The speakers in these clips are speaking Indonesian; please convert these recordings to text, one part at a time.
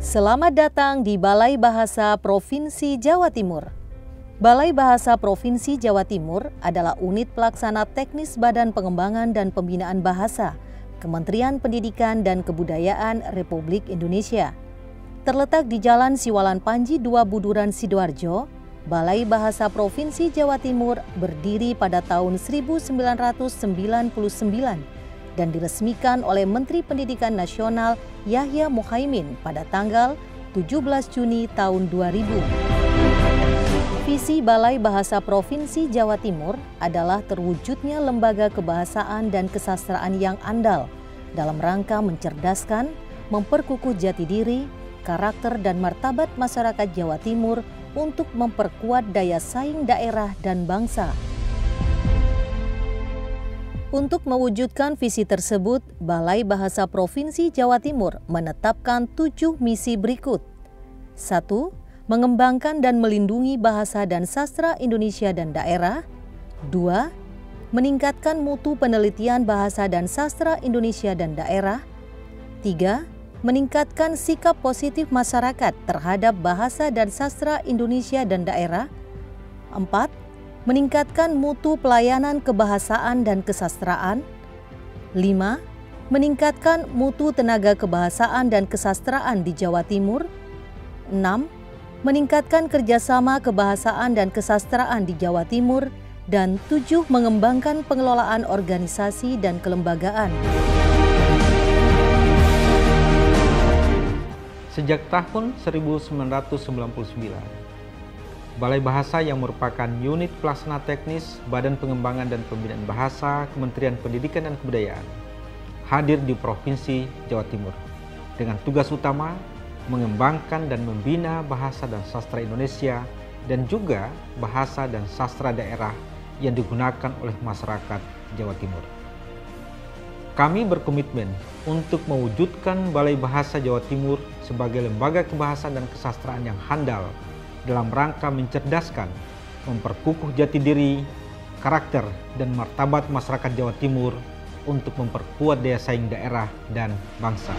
Selamat datang di Balai Bahasa Provinsi Jawa Timur. Balai Bahasa Provinsi Jawa Timur adalah unit pelaksana teknis Badan Pengembangan dan Pembinaan Bahasa, Kementerian Pendidikan dan Kebudayaan Republik Indonesia. Terletak di Jalan Siwalan Panji 2 Buduran Sidoarjo, Balai Bahasa Provinsi Jawa Timur berdiri pada tahun 1999 dan diresmikan oleh Menteri Pendidikan Nasional Yahya Muhaimin pada tanggal 17 Juni tahun 2000. Visi Balai Bahasa Provinsi Jawa Timur adalah terwujudnya lembaga kebahasaan dan kesastraan yang andal dalam rangka mencerdaskan, memperkukuh jati diri, karakter dan martabat masyarakat Jawa Timur untuk memperkuat daya saing daerah dan bangsa. Untuk mewujudkan visi tersebut, Balai Bahasa Provinsi Jawa Timur menetapkan 7 misi berikut. 1. Mengembangkan dan melindungi bahasa dan sastra Indonesia dan daerah. 2. Meningkatkan mutu penelitian bahasa dan sastra Indonesia dan daerah. 3. Meningkatkan sikap positif masyarakat terhadap bahasa dan sastra Indonesia dan daerah. 4. Meningkatkan mutu pelayanan kebahasaan dan kesastraan. 5. Meningkatkan mutu tenaga kebahasaan dan kesastraan di Jawa Timur. 6. Meningkatkan kerjasama kebahasaan dan kesastraan di Jawa Timur. Dan 7. Mengembangkan pengelolaan organisasi dan kelembagaan. Sejak tahun 1999, Balai Bahasa yang merupakan unit pelaksana teknis Badan Pengembangan dan Pembinaan Bahasa Kementerian Pendidikan dan Kebudayaan hadir di Provinsi Jawa Timur dengan tugas utama mengembangkan dan membina bahasa dan sastra Indonesia dan juga bahasa dan sastra daerah yang digunakan oleh masyarakat Jawa Timur. Kami berkomitmen untuk mewujudkan Balai Bahasa Jawa Timur sebagai lembaga kebahasaan dan kesastraan yang handal dalam rangka mencerdaskan, memperkukuh jati diri, karakter, dan martabat masyarakat Jawa Timur untuk memperkuat daya saing daerah dan bangsa.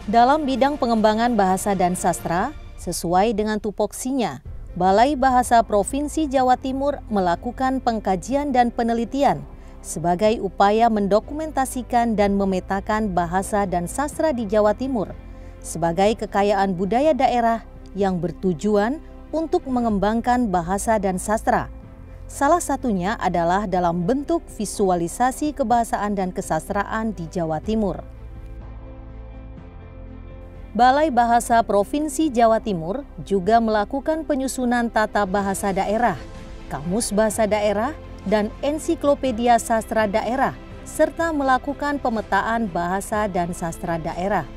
Dalam bidang pengembangan bahasa dan sastra, sesuai dengan tupoksinya, Balai Bahasa Provinsi Jawa Timur melakukan pengkajian dan penelitian sebagai upaya mendokumentasikan dan memetakan bahasa dan sastra di Jawa Timur sebagai kekayaan budaya daerah yang bertujuan untuk mengembangkan bahasa dan sastra. Salah satunya adalah dalam bentuk visualisasi kebahasaan dan kesastraan di Jawa Timur. Balai Bahasa Provinsi Jawa Timur juga melakukan penyusunan tata bahasa daerah, kamus bahasa daerah, dan ensiklopedia sastra daerah, serta melakukan pemetaan bahasa dan sastra daerah.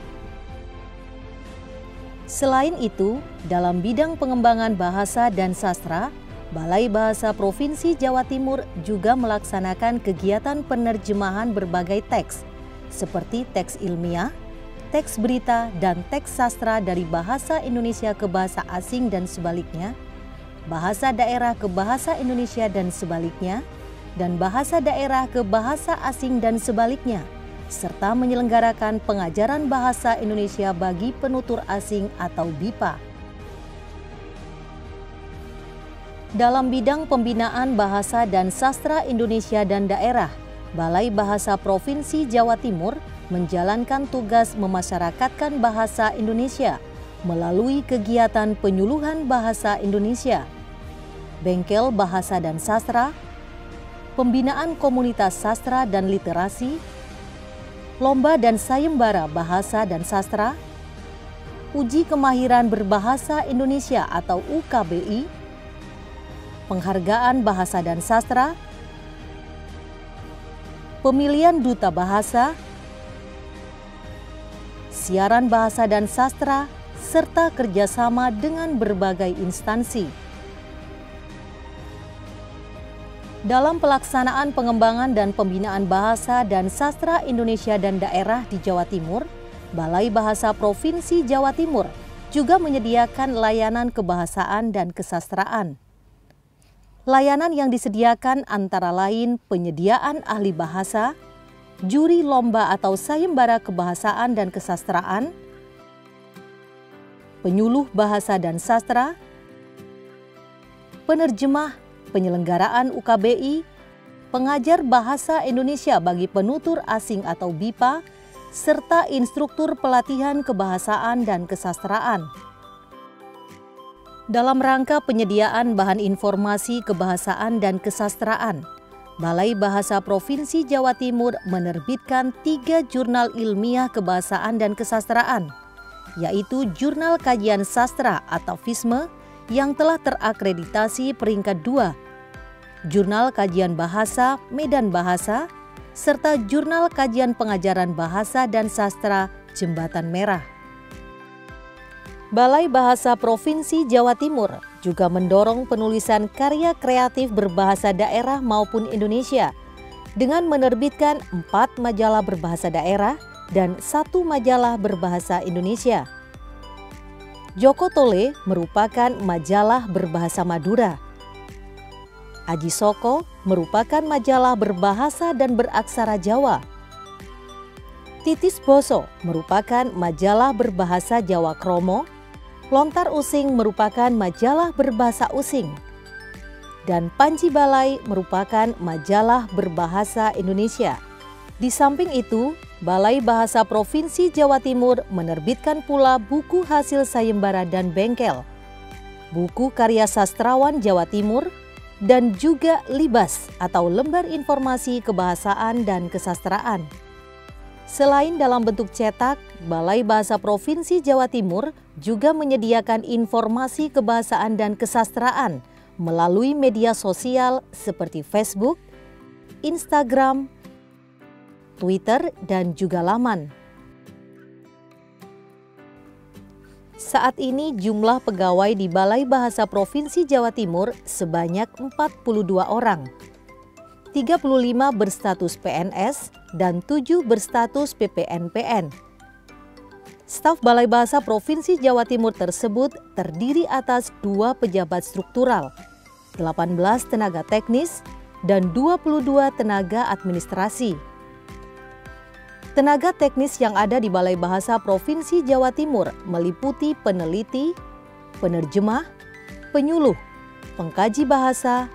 Selain itu, dalam bidang pengembangan bahasa dan sastra, Balai Bahasa Provinsi Jawa Timur juga melaksanakan kegiatan penerjemahan berbagai teks, seperti teks ilmiah, teks berita, dan teks sastra dari bahasa Indonesia ke bahasa asing dan sebaliknya, bahasa daerah ke bahasa Indonesia dan sebaliknya, dan bahasa daerah ke bahasa asing dan sebaliknya, serta menyelenggarakan pengajaran bahasa Indonesia bagi penutur asing atau BIPA. Dalam bidang pembinaan bahasa dan sastra Indonesia dan daerah, Balai Bahasa Provinsi Jawa Timur menjalankan tugas memasyarakatkan bahasa Indonesia melalui kegiatan penyuluhan bahasa Indonesia, bengkel bahasa dan sastra, pembinaan komunitas sastra dan literasi, lomba dan sayembara bahasa dan sastra, uji kemahiran berbahasa Indonesia atau UKBI, penghargaan bahasa dan sastra, pemilihan duta bahasa, siaran bahasa dan sastra, serta kerjasama dengan berbagai instansi. Dalam pelaksanaan pengembangan dan pembinaan bahasa dan sastra Indonesia dan daerah di Jawa Timur, Balai Bahasa Provinsi Jawa Timur juga menyediakan layanan kebahasaan dan kesastraan. Layanan yang disediakan antara lain penyediaan ahli bahasa, juri lomba atau sayembara kebahasaan dan kesastraan, penyuluh bahasa dan sastra, penerjemah, penyelenggaraan UKBI, pengajar bahasa Indonesia bagi penutur asing atau BIPA, serta instruktur pelatihan kebahasaan dan kesastraan. Dalam rangka penyediaan bahan informasi kebahasaan dan kesastraan, Balai Bahasa Provinsi Jawa Timur menerbitkan 3 jurnal ilmiah kebahasaan dan kesastraan, yaitu Jurnal Kajian Sastra atau FISME yang telah terakreditasi peringkat 2, Jurnal Kajian Bahasa Medan Bahasa, serta Jurnal Kajian Pengajaran Bahasa dan Sastra Jembatan Merah. Balai Bahasa Provinsi Jawa Timur juga mendorong penulisan karya kreatif berbahasa daerah maupun Indonesia dengan menerbitkan 4 majalah berbahasa daerah dan 1 majalah berbahasa Indonesia. Joko Tole merupakan majalah berbahasa Madura. Aji Soko merupakan majalah berbahasa dan beraksara Jawa. Titis Boso merupakan majalah berbahasa Jawa Kromo. Lontar Using merupakan majalah berbahasa Using. Dan Panji Balai merupakan majalah berbahasa Indonesia. Di samping itu, Balai Bahasa Provinsi Jawa Timur menerbitkan pula buku hasil sayembara dan bengkel, buku karya sastrawan Jawa Timur, dan juga Libas atau Lembar Informasi Kebahasaan dan Kesastraan. Selain dalam bentuk cetak, Balai Bahasa Provinsi Jawa Timur juga menyediakan informasi kebahasaan dan kesastraan melalui media sosial seperti Facebook, Instagram, Twitter, dan juga laman. Saat ini jumlah pegawai di Balai Bahasa Provinsi Jawa Timur sebanyak 42 orang. 35 berstatus PNS dan 7 berstatus PPNPN. Staf Balai Bahasa Provinsi Jawa Timur tersebut terdiri atas 2 pejabat struktural, 18 tenaga teknis, dan 22 tenaga administrasi. Tenaga teknis yang ada di Balai Bahasa Provinsi Jawa Timur meliputi peneliti, penerjemah, penyuluh, pengkaji bahasa,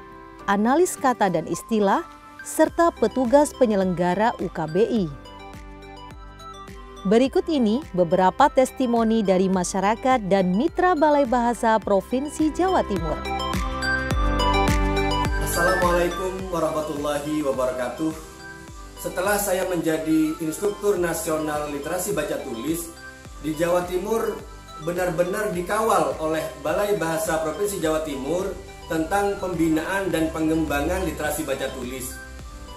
analis kata dan istilah, serta petugas penyelenggara UKBI. Berikut ini beberapa testimoni dari masyarakat dan mitra Balai Bahasa Provinsi Jawa Timur. Assalamualaikum warahmatullahi wabarakatuh. Setelah saya menjadi instruktur nasional literasi baca tulis, di Jawa Timur benar-benar dikawal oleh Balai Bahasa Provinsi Jawa Timur tentang pembinaan dan pengembangan literasi baca tulis.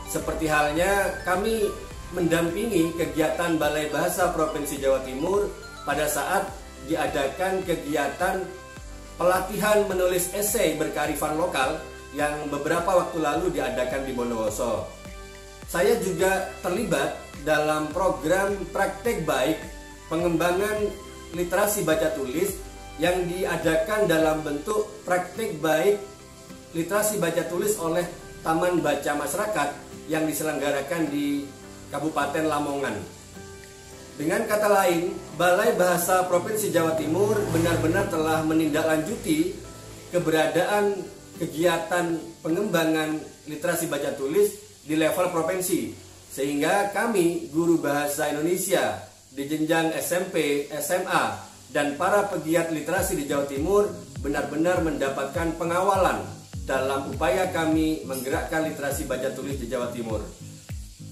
Seperti halnya kami mendampingi kegiatan Balai Bahasa Provinsi Jawa Timur pada saat diadakan kegiatan pelatihan menulis esai berkearifan lokal yang beberapa waktu lalu diadakan di Bondowoso. Saya juga terlibat dalam program praktek baik pengembangan literasi baca tulis yang diadakan dalam bentuk praktek baik literasi baca tulis oleh Taman Baca Masyarakat yang diselenggarakan di Kabupaten Lamongan. Dengan kata lain, Balai Bahasa Provinsi Jawa Timur benar-benar telah menindaklanjuti keberadaan kegiatan pengembangan literasi baca tulis di level provinsi, sehingga kami guru bahasa Indonesia di jenjang SMP, SMA, dan para pegiat literasi di Jawa Timur benar-benar mendapatkan pengawalan dalam upaya kami menggerakkan literasi baca tulis di Jawa Timur.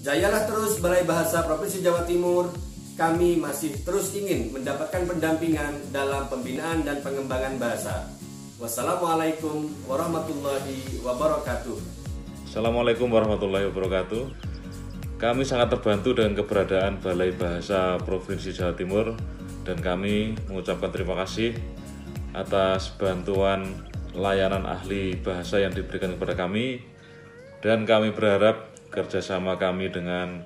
Jayalah terus Balai Bahasa Provinsi Jawa Timur, kami masih terus ingin mendapatkan pendampingan dalam pembinaan dan pengembangan bahasa. Wassalamualaikum warahmatullahi wabarakatuh. Assalamualaikum warahmatullahi wabarakatuh. Kami sangat terbantu dengan keberadaan Balai Bahasa Provinsi Jawa Timur dan kami mengucapkan terima kasih atas bantuan layanan ahli bahasa yang diberikan kepada kami, dan kami berharap kerjasama kami dengan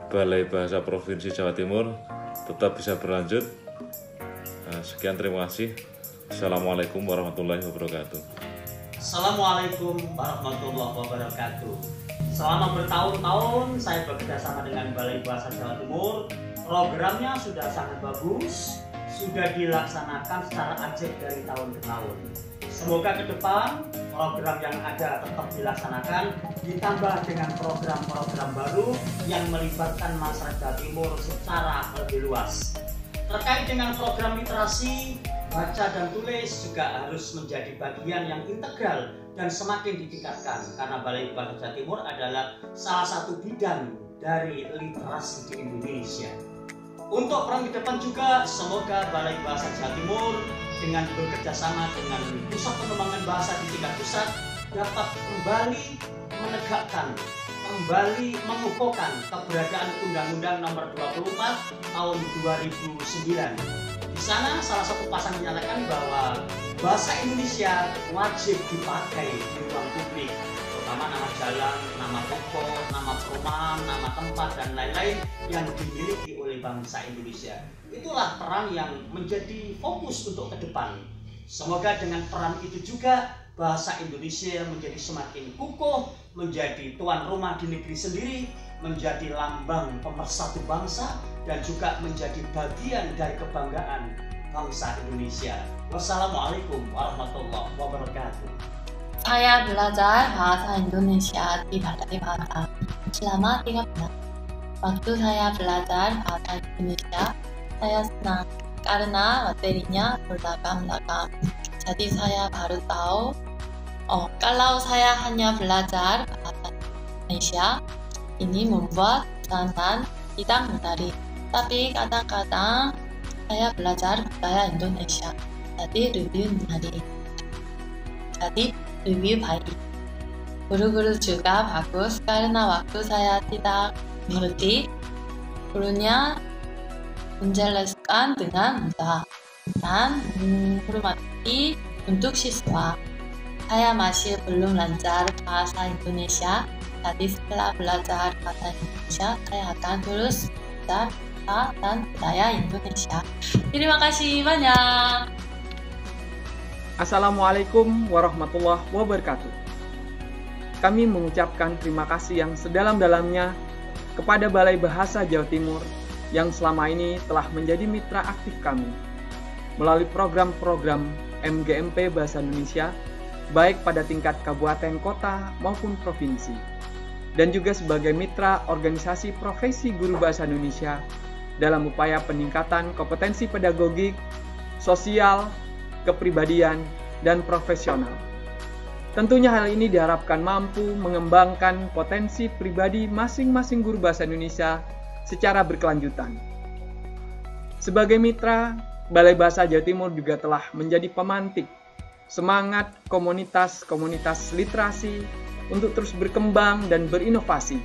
Balai Bahasa Provinsi Jawa Timur tetap bisa berlanjut. Sekian, terima kasih. Assalamualaikum warahmatullahi wabarakatuh. Assalamualaikum warahmatullahi wabarakatuh. Selama bertahun-tahun saya bekerja sama dengan Balai Bahasa Jawa Timur. Programnya sudah sangat bagus, sudah dilaksanakan secara ajak dari tahun ke tahun. Semoga ke depan program yang ada tetap dilaksanakan, ditambah dengan program-program baru yang melibatkan masyarakat Jawa Timur secara lebih luas. Terkait dengan program literasi, baca dan tulis juga harus menjadi bagian yang integral dan semakin ditingkatkan, karena Balai Bahasa Jawa Timur adalah salah satu bidang dari literasi di Indonesia. Untuk peran ke depan juga, semoga Balai Bahasa Jawa Timur dengan bekerja sama dengan Pusat Pengembangan Bahasa di tingkat pusat dapat kembali menegakkan, kembali mengukuhkan keberadaan Undang-Undang Nomor 24 Tahun 2009. Di sana salah satu pasal menyatakan bahwa bahasa Indonesia wajib dipakai di ruang publik, terutama nama jalan, nama toko, nama perumahan, nama tempat, dan lain-lain yang dimiliki oleh bangsa Indonesia. Itulah peran yang menjadi fokus untuk ke depan. Semoga dengan peran itu juga bahasa Indonesia menjadi semakin kukuh, menjadi tuan rumah di negeri sendiri, menjadi lambang pemersatu bangsa, dan juga menjadi bagian dari kebanggaan bangsa Indonesia. Wassalamualaikum warahmatullahi wabarakatuh. Saya belajar bahasa Indonesia di Balai Bahasa selama 3 bulan. Waktu saya belajar bahasa Indonesia, saya senang karena materinya beragam-agam. Jadi saya baru tahu, kalau saya hanya belajar bahasa Indonesia, ini membuat dan tidak menarik. Tapi kadang-kadang saya belajar budaya Indonesia, jadi lebih menarik. Jadi lebih baik. Guru-guru juga bagus karena waktu saya tidak mengerti, gurunya menjelaskan dengan mudah dan menghormati untuk siswa. Saya masih belum lancar bahasa Indonesia, jadi setelah belajar bahasa Indonesia, saya akan terus belajar bahasa dan budaya Indonesia. Terima kasih banyak. Assalamualaikum warahmatullahi wabarakatuh. Kami mengucapkan terima kasih yang sedalam-dalamnya kepada Balai Bahasa Jawa Timur yang selama ini telah menjadi mitra aktif kami melalui program-program MGMP Bahasa Indonesia, baik pada tingkat kabupaten, kota, maupun provinsi, dan juga sebagai mitra organisasi profesi guru bahasa Indonesia dalam upaya peningkatan kompetensi pedagogik, sosial, kepribadian, dan profesional. Tentunya hal ini diharapkan mampu mengembangkan potensi pribadi masing-masing guru bahasa Indonesia secara berkelanjutan. Sebagai mitra, Balai Bahasa Jawa Timur juga telah menjadi pemantik semangat komunitas-komunitas literasi untuk terus berkembang dan berinovasi.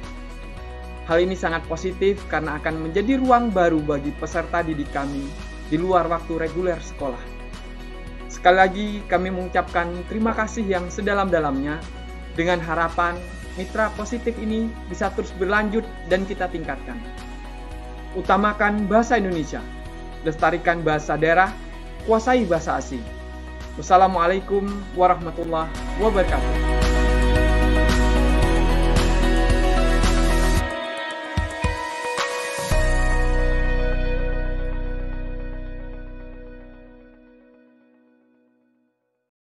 Hal ini sangat positif karena akan menjadi ruang baru bagi peserta didik kami di luar waktu reguler sekolah. Sekali lagi kami mengucapkan terima kasih yang sedalam-dalamnya dengan harapan mitra positif ini bisa terus berlanjut dan kita tingkatkan. Utamakan bahasa Indonesia, lestarikan bahasa daerah, kuasai bahasa asing. Wassalamualaikum warahmatullahi wabarakatuh.